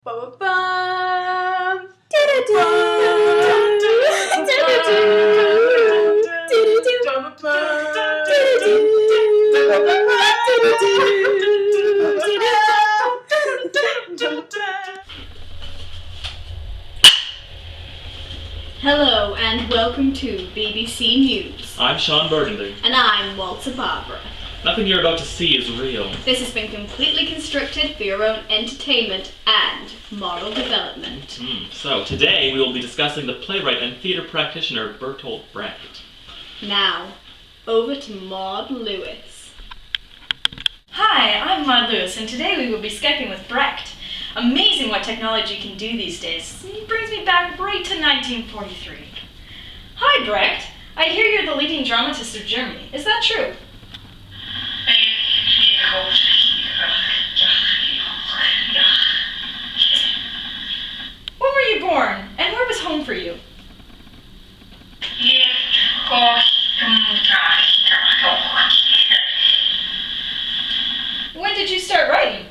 Ba-ba-bum. Hello and welcome to BBC News. I'm Sean Burgundy. And I'm Walter Barbara. Nothing you're about to see is real. This has been completely constructed for your own entertainment and moral development. So today we will be discussing the playwright and theatre practitioner Bertolt Brecht. Now, over to Maud Lewis. Hi, I'm Maud Lewis, and today we will be Skyping with Brecht. Amazing what technology can do these days. It brings me back right to 1943. Hi, Brecht. I hear you're the leading dramatist of Germany. Is that true? When were you born, and where was home for you? When did you start writing?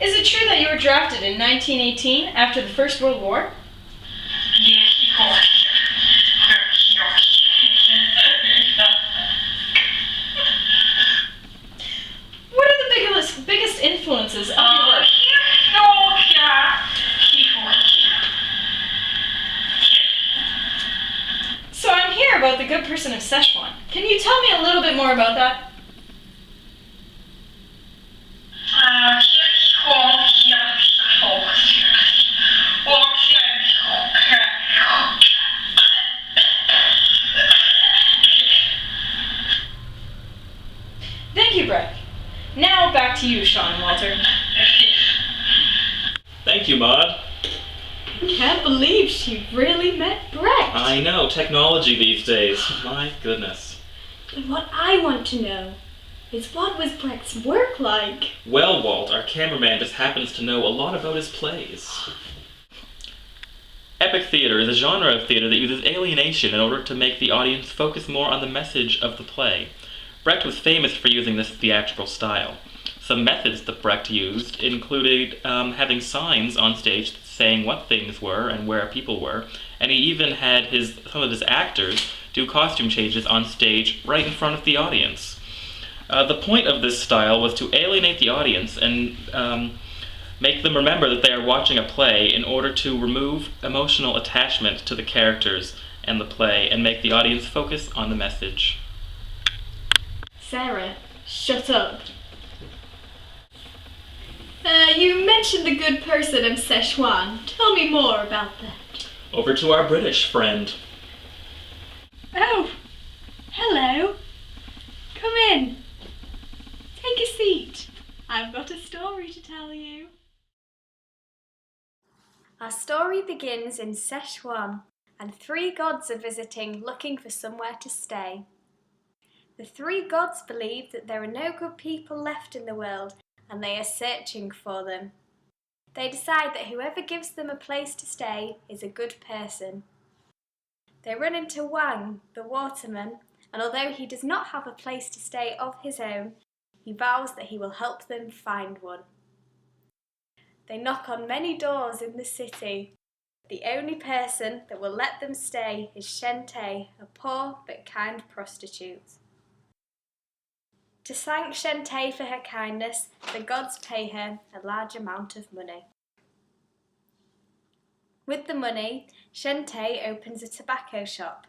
Is it true that you were drafted in 1918 after the First World War? What are the biggest influences of your work? So I'm here about the good person of Szechwan. Can you tell me a little bit more about that? Thank you, Brecht. Now back to you, Sean and Walter. Thank you, Maud. I can't believe she really met Brecht. I know, technology these days. My goodness. And what I want to know is what was Brecht's work like? Well, Walt, our cameraman just happens to know a lot about his plays. Epic theatre is a genre of theatre that uses alienation in order to make the audience focus more on the message of the play. Brecht was famous for using this theatrical style. Some methods that Brecht used included having signs on stage saying what things were and where people were, and he even had some of his actors do costume changes on stage right in front of the audience. The point of this style was to alienate the audience and make them remember that they are watching a play in order to remove emotional attachment to the characters and the play and make the audience focus on the message. Sarah, shut up. You mentioned the good person of Szechwan. Tell me more about that. Over to our British friend. Oh, hello. Come in. Take a seat. I've got a story to tell you. Our story begins in Szechwan, and three gods are visiting, looking for somewhere to stay. The three gods believe that there are no good people left in the world, and they are searching for them. They decide that whoever gives them a place to stay is a good person. They run into Wang, the waterman, and although he does not have a place to stay of his own, he vows that he will help them find one. They knock on many doors in the city. The only person that will let them stay is Shente, a poor but kind prostitute. To thank Shente for her kindness, the gods pay her a large amount of money. With the money, Shente opens a tobacco shop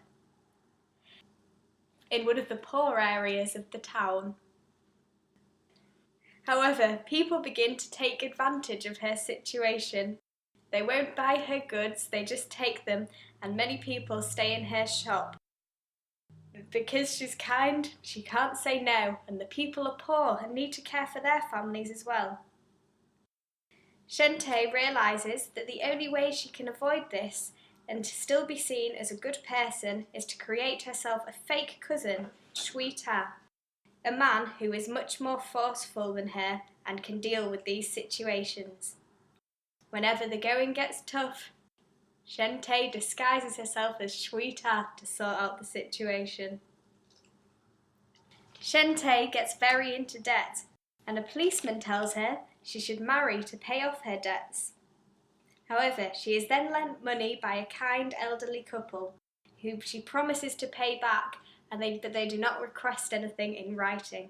in one of the poor areas of the town. However, people begin to take advantage of her situation. They won't buy her goods, they just take them, and many people stay in her shop. Because she's kind, she can't say no, and the people are poor and need to care for their families as well. Shente realises that the only way she can avoid this and to still be seen as a good person is to create herself a fake cousin, Shui Ta, a man who is much more forceful than her and can deal with these situations. Whenever the going gets tough, Shente disguises herself as Shweta to sort out the situation. Shente gets very into debt, and a policeman tells her she should marry to pay off her debts. However, she is then lent money by a kind elderly couple, who she promises to pay back, but they do not request anything in writing.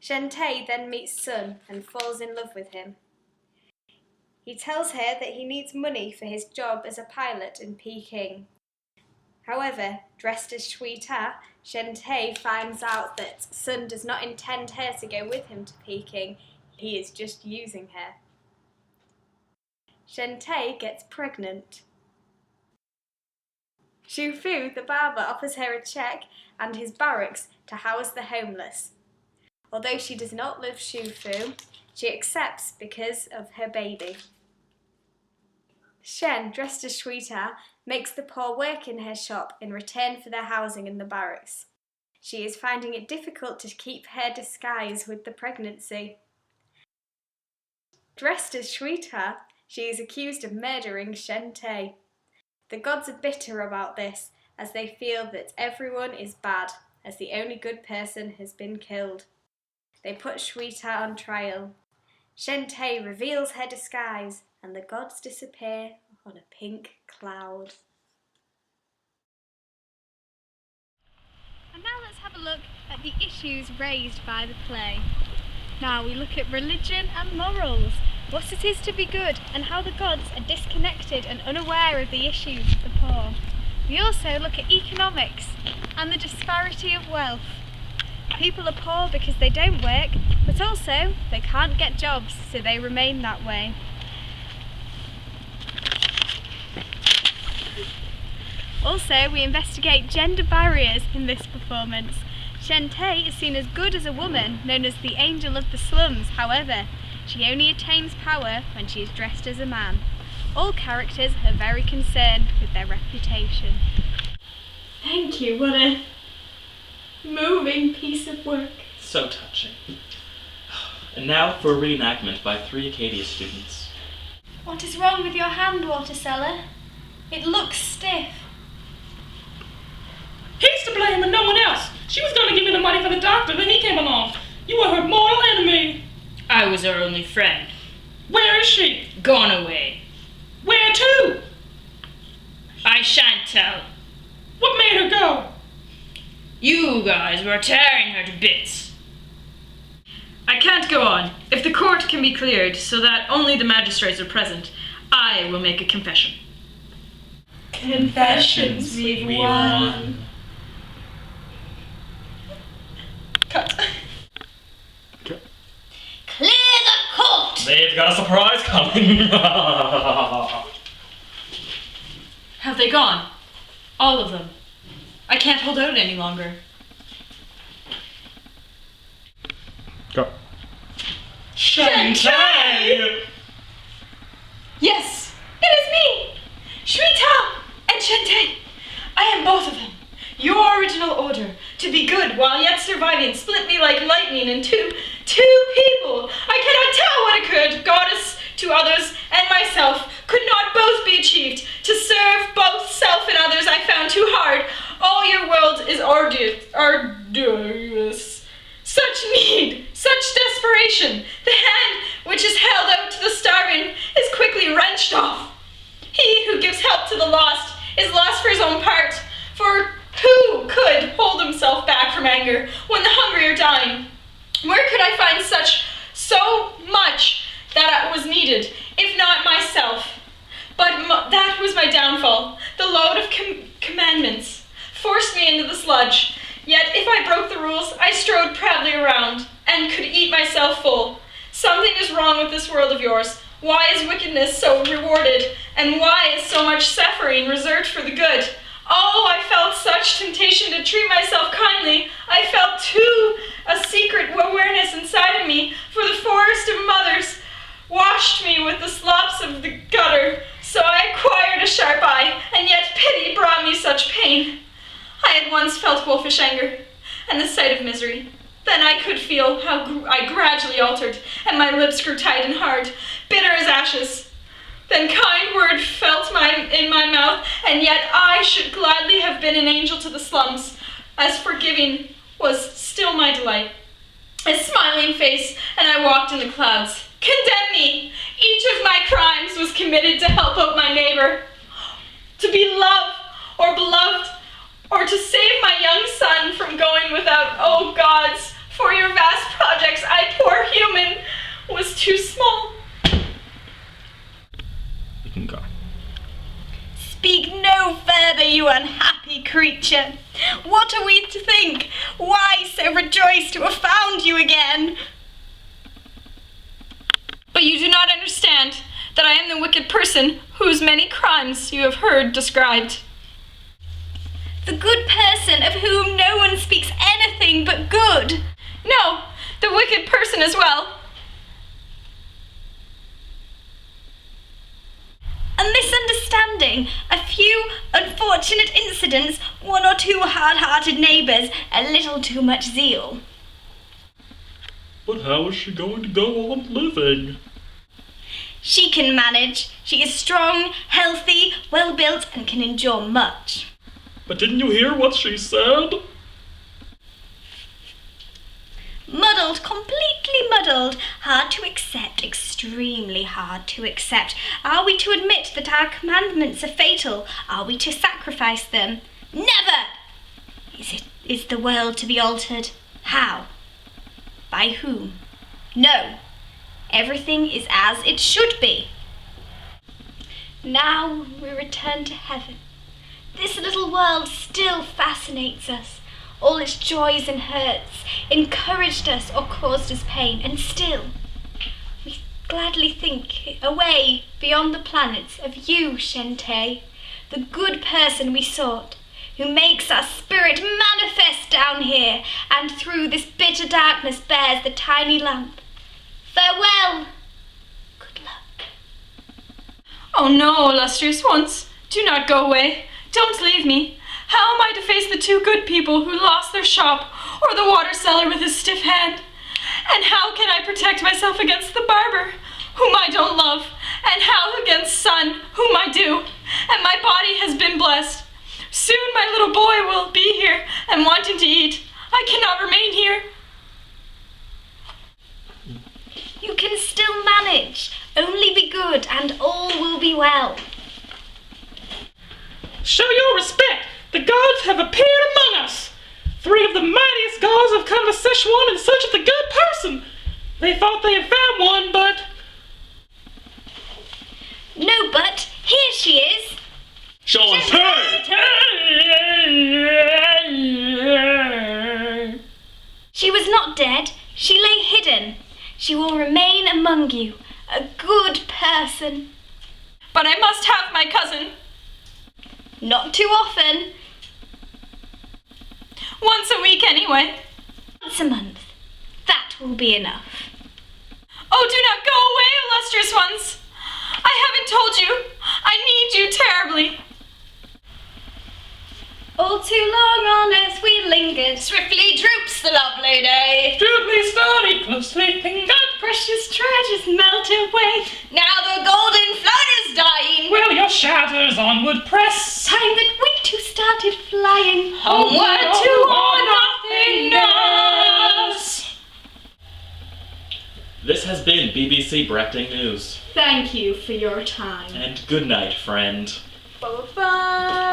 Shente then meets Sun and falls in love with him. He tells her that he needs money for his job as a pilot in Peking. However, dressed as Shweta, Shente finds out that Sun does not intend her to go with him to Peking. He is just using her. Shente gets pregnant. Shu Fu, the barber, offers her a cheque and his barracks to house the homeless. Although she does not love Shu Fu, she accepts because of her baby. Shen, dressed as Shweta, makes the poor work in her shop in return for their housing in the barracks. She is finding it difficult to keep her disguise with the pregnancy. Dressed as Shweta, she is accused of murdering Shente. The gods are bitter about this, as they feel that everyone is bad, as the only good person has been killed. They put Shweta on trial. Shente reveals her disguise, and the gods disappear on a pink cloud. And now let's have a look at the issues raised by the play. Now we look at religion and morals, what it is to be good, and how the gods are disconnected and unaware of the issues of the poor. We also look at economics and the disparity of wealth. People are poor because they don't work, but also they can't get jobs, so they remain that way. Also, we investigate gender barriers in this performance. Shente is seen as good as a woman, known as the angel of the slums. However, she only attains power when she is dressed as a man. All characters are very concerned with their reputation. Thank you, what a moving piece of work. So touching. And now for a reenactment by 3 Acadia students. What is wrong with your hand, water seller? It looks stiff. He's to blame and no one else. She was going to give me the money for the doctor, then he came along. You were her mortal enemy. I was her only friend. Where is she? Gone away. Where to? I shan't tell. What made her go? You guys were tearing her to bits. I can't go on. If the court can be cleared so that only the magistrates are present, I will make a confession. Confessions we've won. Cut. Clear the court! They've got a surprise coming. Have they gone? All of them. I can't hold out any longer. Go. Shente! Yes, it is me! Shweta and Shente. I am both of them. Your original order, to be good while yet surviving, split me like lightning in two people. I cannot tell what occurred. Goddess to others and myself could not both be achieved. To serve both self and others I found too hard. All your world is arduous. Such need, such desperation. The hand which is held out to the starving is quickly wrenched off. He who gives help to the lost is lost for his own part. For who could hold himself back from anger when the hungry are dying? Where could I find so much that was needed, if not myself? But that was my downfall. The load of commandments forced me into the sludge. Yet if I broke the rules, I strode proudly around and could eat myself full. Something is wrong with this world of yours. Why is wickedness so rewarded? And why is so much suffering reserved for the good? Oh, I felt such temptation to treat myself kindly. I felt too a secret awareness inside of me, for the forest of mothers washed me with the slops of the gutter. So I acquired a sharp eye, and yet pity brought me such pain. I had once felt wolfish anger, and the sight of misery. Then I could feel how I gradually altered, and my lips grew tight and hard, bitter as ashes. Then kind word felt in my mouth, and yet I should gladly have been an angel to the slums, as forgiving was still my delight. A smiling face, and I walked in the clouds. Condemn me! Each of my crimes was committed to help out my neighbor. To be loved or beloved, or to save my young son from going without. Oh gods, for your vast projects, I, poor human, was too small. You can go. Speak no further, you unhappy creature. What are we to think? Why so rejoiced to have found you again? But you do not understand that I am the wicked person whose many crimes you have heard described. The good person of whom no one speaks anything but good. No, the wicked person as well. A misunderstanding, a few unfortunate incidents, one or two hard-hearted neighbours, a little too much zeal. But how is she going to go on living? She can manage. She is strong, healthy, well-built, and can endure much. But didn't you hear what she said? Muddled, completely muddled. Hard to accept, extremely hard to accept. Are we to admit that our commandments are fatal? Are we to sacrifice them? Never! Is the world to be altered? How? By whom? No. Everything is as it should be. Now we return to heaven. This little world still fascinates us. All its joys and hurts encouraged us or caused us pain, and still we gladly think away beyond the planets of you, Shente, the good person we sought, who makes our spirit manifest down here, and through this bitter darkness bears the tiny lamp. Farewell! Good luck. Oh no, illustrious ones, do not go away. Don't leave me. How am I to face the two good people who lost their shop, or the water seller with his stiff hand? And how can I protect myself against the barber, whom I don't love? And how against son, whom I do? And my body has been blessed. Soon my little boy will be here and wanting to eat. I cannot remain here. You can still manage. Only be good, and all will be well. Show your respect. The gods have appeared among us. 3 of the mightiest gods have come to Szechwan in search of the good person. They thought they had found one, but... No, but here she is. Show us her! She was not dead. She lay hidden. She will remain among you, a good person. But I must have my cousin. Not too often. Once a week anyway. Once a month. That will be enough. Oh, do not go away, illustrious ones. I haven't told you. I need you terribly. All too long on earth we lingered. Swiftly droops the lovely day. Strictly studied, closely fingered. Precious treasures melt away. Now the golden flood is dying. Will your shadows onward press? Time that we two started flying Homeward to our nothingness. This has been BBC Brechting News. Thank you for your time. And good night, friend. Bye-bye.